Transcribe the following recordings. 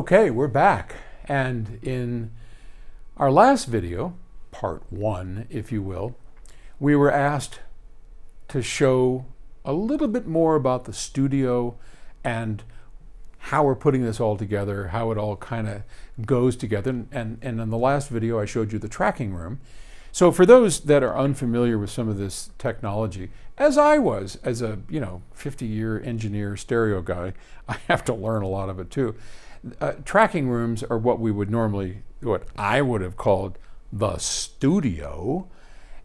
Okay, we're back. And in our last video, part one, if you will, we were asked to show a little bit more about the studio and how we're putting this all together, how it all kind of goes together. And in the last video, I showed you the tracking room. So for those that are unfamiliar with some of this technology, as I was, as a 50-year engineer stereo guy, I have to learn a lot of it too. Tracking rooms are what I would have called the studio.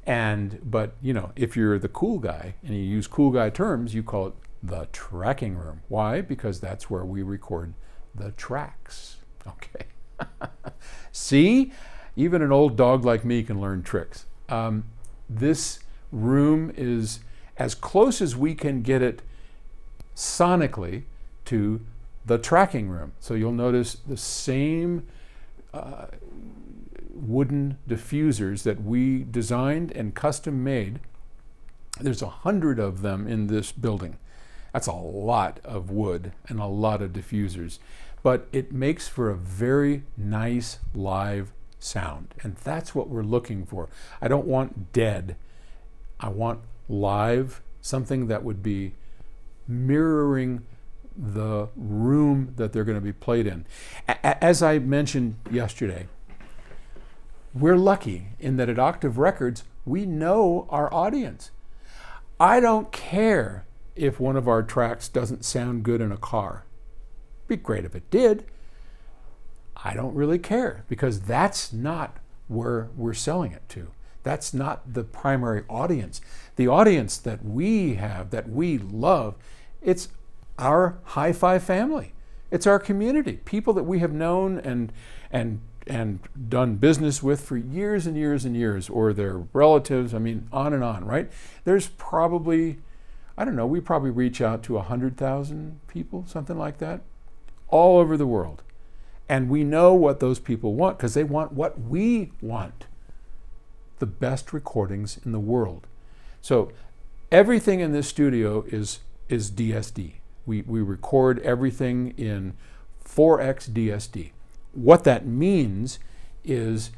But if you're the cool guy and you use cool guy terms, you call it the tracking room. Why? Because that's where we record the tracks. Okay. See, even an old dog like me can learn tricks. This room is as close as we can get it sonically to the tracking room. So you'll notice the same wooden diffusers that we designed and custom made. There's 100 of them in this building. That's a lot of wood and a lot of diffusers, but it makes for a very nice live sound, and that's what we're looking for. I don't want dead. I want live, something that would be mirroring the room that they're going to be played in. As I mentioned yesterday, we're lucky in that at Octave Records, we know our audience. I don't care if one of our tracks doesn't sound good in a car. It'd be great if it did. I don't really care, because that's not where we're selling it to. That's not the primary audience. The audience that we have, that we love, it's our hi-fi family. It's our community, people that we have known and done business with for years and years and years, or their relatives. I mean, on and on, right? There's probably, I don't know, we probably reach out to 100,000 people, something like that, all over the world. And we know what those people want, because they want what we want: the best recordings in the world. So everything in this studio is DSD. We record everything in 4x DSD. What that means is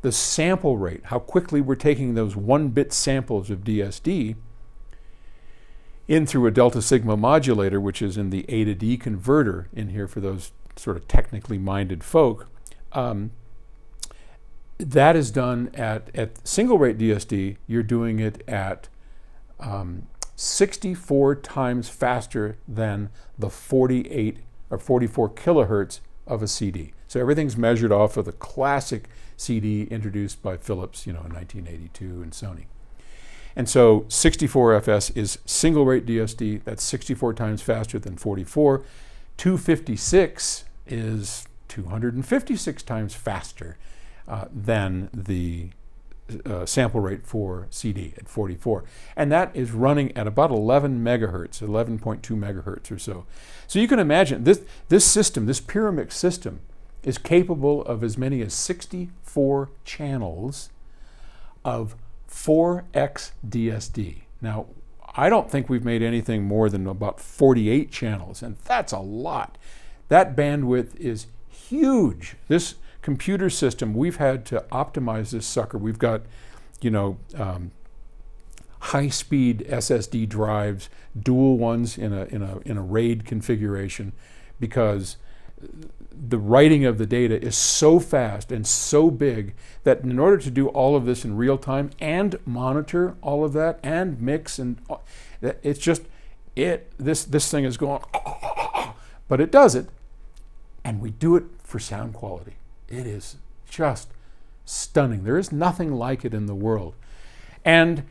the sample rate, how quickly we're taking those 1-bit samples of DSD in through a Delta Sigma modulator, which is in the A to D converter in here for those sort of technically minded folk. That is done at single rate DSD. You're doing it at 64 times faster than the 48 or 44 kilohertz of a CD. So everything's measured off of the classic CD introduced by Philips, in 1982, and Sony. And so 64 FS is single rate DSD. That's 64 times faster than 44. 256 is 256 times faster than the sample rate for CD at 44. And that is running at about 11 megahertz, 11.2 megahertz or so. So you can imagine this system, this Pyramix system, is capable of as many as 64 channels of 4x DSD. Now, I don't think we've made anything more than about 48 channels, and that's a lot. That bandwidth is huge. This computer system, we've had to optimize this sucker. We've got, high-speed SSD drives, dual ones in a RAID configuration, because the writing of the data is so fast and so big that in order to do all of this in real time and monitor all of that and mix, and it's just this thing is going, but it does it, and we do it for sound quality. It is just stunning. There is nothing like it in the world. And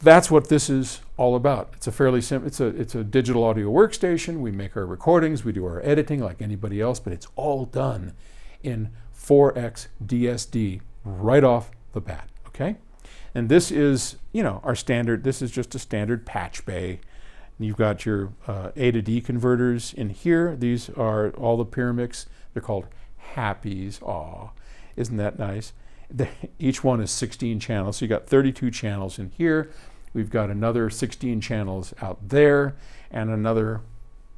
that's what this is all about. It's a fairly simple, it's a digital audio workstation. We make our recordings, we do our editing like anybody else, but it's all done in 4x DSD right off the bat, okay? And this is, our standard, this is just a standard patch bay. You've got your A to D converters in here. These are all the Pyramix. They're called Happies. Aw, isn't that nice? Each one is 16 channels, so you got 32 channels in here. We've got another 16 channels out there, and another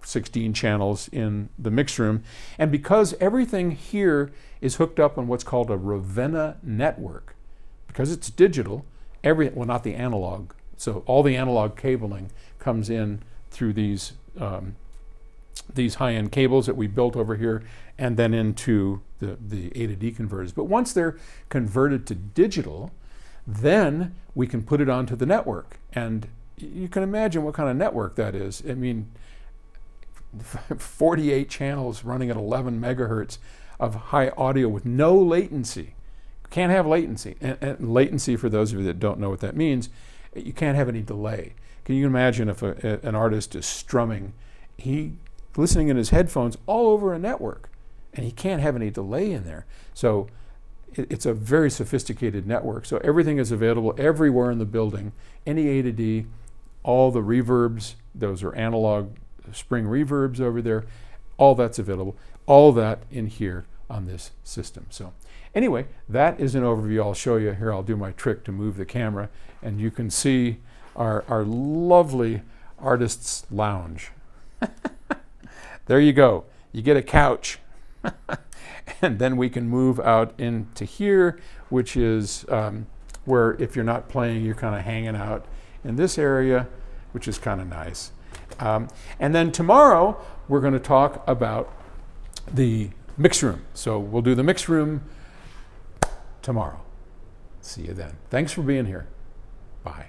16 channels in the mix room. And because everything here is hooked up on what's called a Ravenna network, because it's digital, well, not the analog, so all the analog cabling comes in through these high-end cables that we built over here, and then into the A to D converters. But once they're converted to digital, then we can put it onto the network. And you can imagine what kind of network that is. I mean, 48 channels running at 11 megahertz of high audio with no latency. Can't have latency. And latency, for those of you that don't know what that means, you can't have any delay. Can you imagine if an artist is strumming, listening in his headphones all over a network, and he can't have any delay in there. So it's a very sophisticated network. So everything is available everywhere in the building. Any A to D, all the reverbs, those are analog spring reverbs over there, all that's available. All that in here on this system. So anyway, that is an overview. I'll show you here. I'll do my trick to move the camera, and you can see our lovely artist's lounge. There you go. You get a couch. And then we can move out into here, which is where if you're not playing, you're kind of hanging out in this area, which is kind of nice. And then tomorrow, we're going to talk about the mix room. So we'll do the mix room tomorrow. See you then. Thanks for being here. Bye.